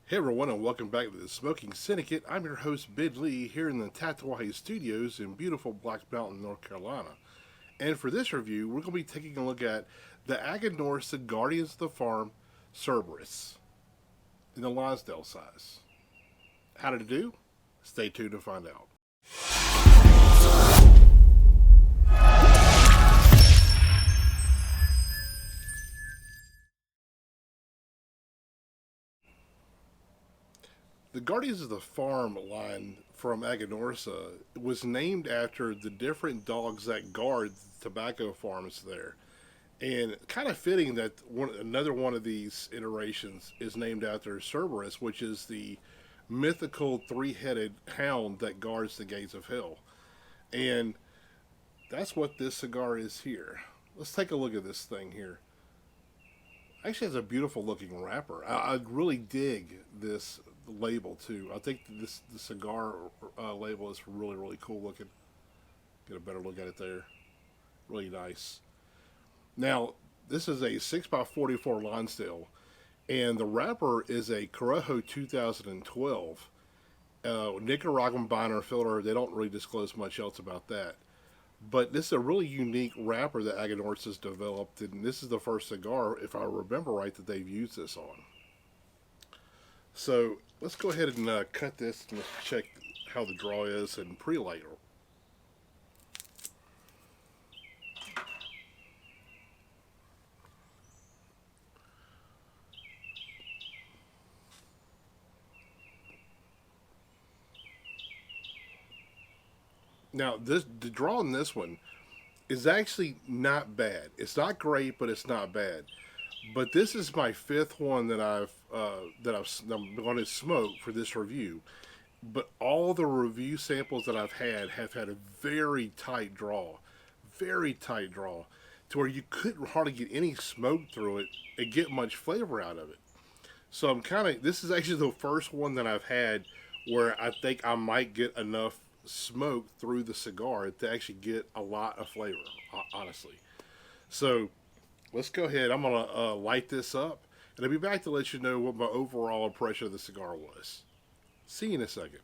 Hey everyone, and welcome back to the Smoking Syndicate. I'm your host, Bid Lee, here in the Tatawahe Studios in beautiful Black Mountain, North Carolina. And for this review, we're going to be taking a look at the Aganorsa Guardians of the Farm Cerberus in the Lonsdale size. How did it do? Stay tuned to find out. The Guardians of the Farm line from Aganorsa was named after the different dogs that guard the tobacco farms there. And kind of fitting that another one of these iterations is named after Cerberus, which is the mythical three-headed hound that guards the gates of hell. And that's what this cigar is here. Let's take a look at this thing here. Actually, has a beautiful looking wrapper. I really dig this label too. I think this the cigar label is really cool looking. Get a better look at it there. Really nice. Now, this is a 6x44 Lonsdale, and the wrapper is a Corojo 2012. Nicaraguan binder filter, they don't really disclose much else about that. But this is a really unique wrapper that Aganorsa has developed, and this is the first cigar, if I remember right, that they've used this on. So let's go ahead and cut this and let's check how the draw is and pre-light. Now, the draw in this one is actually not bad. It's not great, but it's not bad. But this is my fifth one I'm going to smoke for this review. But all the review samples that I've have had a very tight draw, to where you couldn't hardly get any smoke through it and get much flavor out of it. So I'm kind of this is actually the first one that I've had where I think I might get enough smoke through the cigar to actually get a lot of flavor, honestly. So let's go ahead. I'm gonna light this up, and I'll be back to let you know what my overall impression of the cigar was. See you in a second.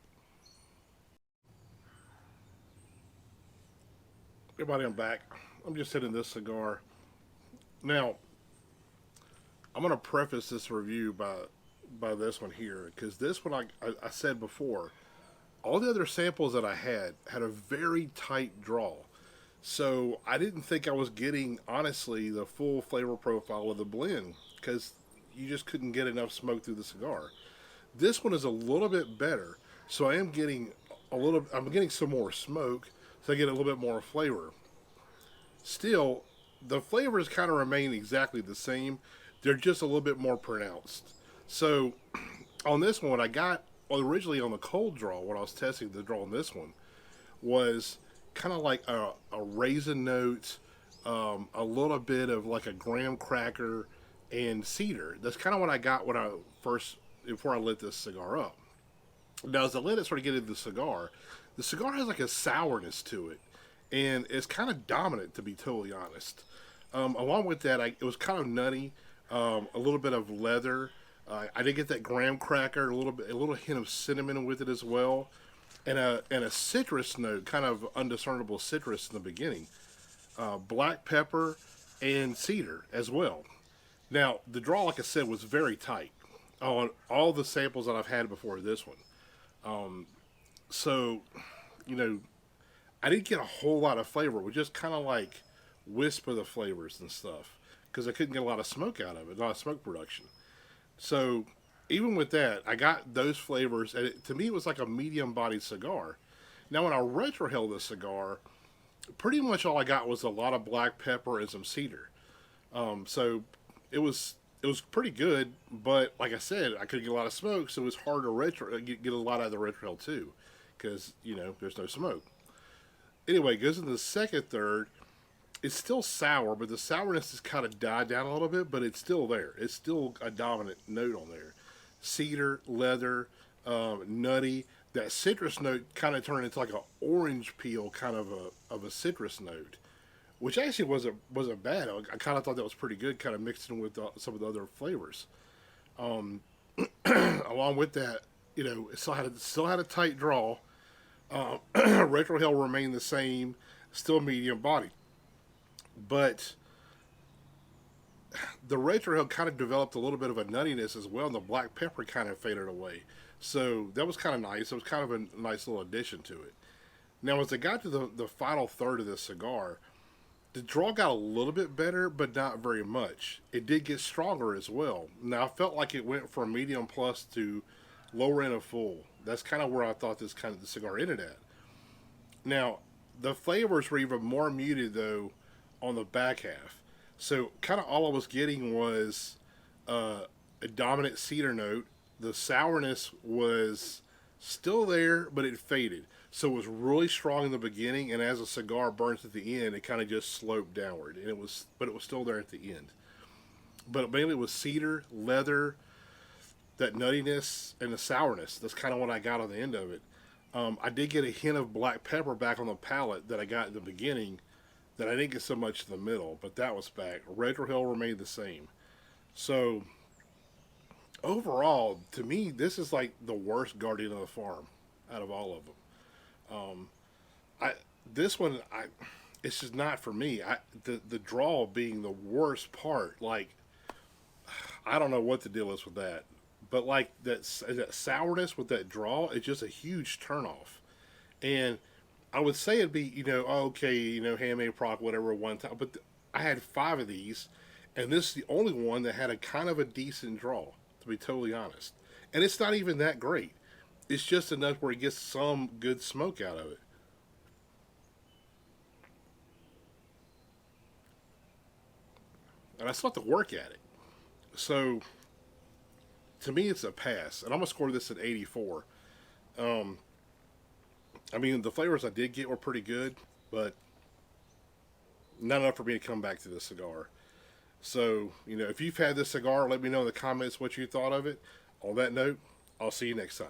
Everybody, I'm back. I'm just hitting this cigar. Now, I'm gonna preface this review by this one here, because this one I said before, all the other samples that I had a very tight draw. So I didn't think I was getting, honestly, the full flavor profile of the blend because you just couldn't get enough smoke through the cigar. This one is a little bit better, so I'm getting some more smoke, so I get a little bit more flavor. Still, the flavors kind of remain exactly the same. They're just a little bit more pronounced. So on this one, I got originally on the cold draw when I was testing the draw on this one was kind of like a raisin note, a little bit of like a graham cracker and cedar. That's kind of what I got when I first before I lit this cigar up. Now, as I let it sort of get into the cigar has like a sourness to it, and it's kind of dominant to be totally honest. Along with that, it was kind of nutty, a little bit of leather. I did get that graham cracker, a little hint of cinnamon with it as well, and a citrus note, kind of undiscernible citrus in the beginning. Black pepper and cedar as well. Now the draw, like I said, was very tight on all the samples that I've had before this one. So, you know, I didn't get a whole lot of flavor. It was just kind of like wisp of the flavors and stuff because I couldn't get a lot of smoke out of it, a lot of smoke production. So even with that, I got those flavors, and to me, it was like a medium-bodied cigar. Now, when I retrohaled this cigar, pretty much all I got was a lot of black pepper and some cedar. So it was pretty good, but like I said, I couldn't get a lot of smoke, so it was hard to get a lot out of the retrohale too, because there's no smoke. Anyway, it goes into the second third. It's still sour, but the sourness has kind of died down a little bit, but it's still there. It's still a dominant note on there. Cedar, leather, nutty. That citrus note kind of turned into like an orange peel kind of a citrus note, which actually wasn't bad. I kind of thought that was pretty good, kind of mixed in with some of the other flavors. along with that, it still had a tight draw. Retrohale remained the same, still medium body, but the retrohale kind of developed a little bit of a nuttiness as well, and the black pepper kind of faded away. So that was kind of nice. It was kind of a nice little addition to it. Now, as I got to the final third of this cigar, the draw got a little bit better, but not very much. It did get stronger as well. Now, I felt like it went from medium plus to lower end of full. That's kind of where I thought the cigar ended at. Now, the flavors were even more muted though on the back half. So, kind of all I was getting was a dominant cedar note. The sourness was still there, but it faded. So it was really strong in the beginning, and as a cigar burns at the end, it kind of just sloped downward. But it was still there at the end. But mainly it was cedar, leather, that nuttiness, and the sourness. That's kind of what I got on the end of it. I did get a hint of black pepper back on the palate that I got in the beginning, that I didn't get so much in the middle, but that was back. Retrohale remained the same. So overall, to me, this is like the worst Guardian of the Farm out of all of them. I this one, it's just not for me. The draw being the worst part. Like, I don't know what the deal is with that, but like that sourness with that draw, it's just a huge turnoff. And I would say it'd be okay, handmade product, whatever, one time, but I had 5 of these, and this is the only one that had a kind of a decent draw, to be totally honest. And it's not even that great. It's just enough where it gets some good smoke out of it. And I still have to work at it. So, to me, it's a pass. And I'm going to score this at 84. Um, I mean, the flavors I did get were pretty good, but not enough for me to come back to this cigar. So, if you've had this cigar, let me know in the comments what you thought of it. On that note, I'll see you next time.